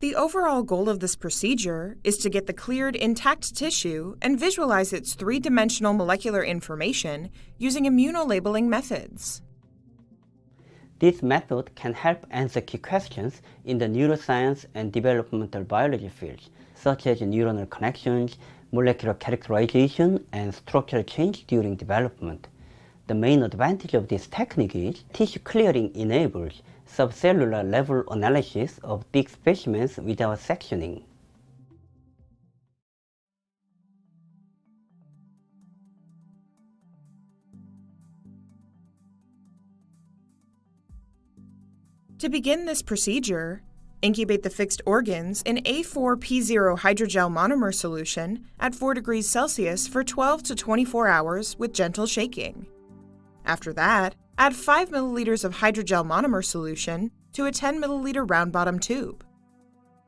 The overall goal of this procedure is to get the cleared intact tissue and visualize its three-dimensional molecular information using immunolabeling methods. This method can help answer key questions in the neuroscience and developmental biology fields, such as neuronal connections, molecular characterization, and structural change during development. The main advantage of this technique is tissue clearing enables subcellular level analysis of big specimens without sectioning. To begin this procedure, incubate the fixed organs in A4P0 hydrogel monomer solution at 4 degrees Celsius for 12 to 24 hours with gentle shaking. After that, add 5 milliliters of hydrogel monomer solution to a 10 milliliter round bottom tube.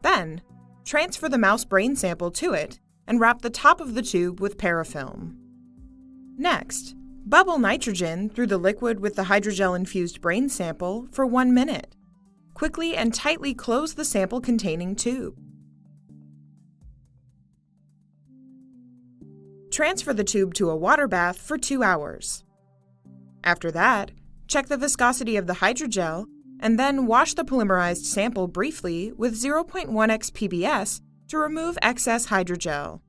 Then, transfer the mouse brain sample to it and wrap the top of the tube with parafilm. Next, bubble nitrogen through the liquid with the hydrogel-infused brain sample for 1 minute. Quickly and tightly close the sample-containing tube. Transfer the tube to a water bath for 2 hours. After that, check the viscosity of the hydrogel and then wash the polymerized sample briefly with 0.1x PBS to remove excess hydrogel.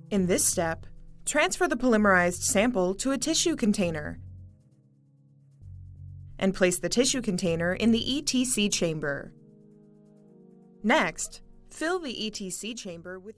In this step, transfer the polymerized sample to a tissue container and place the tissue container in the ETC chamber. Next, fill the ETC chamber with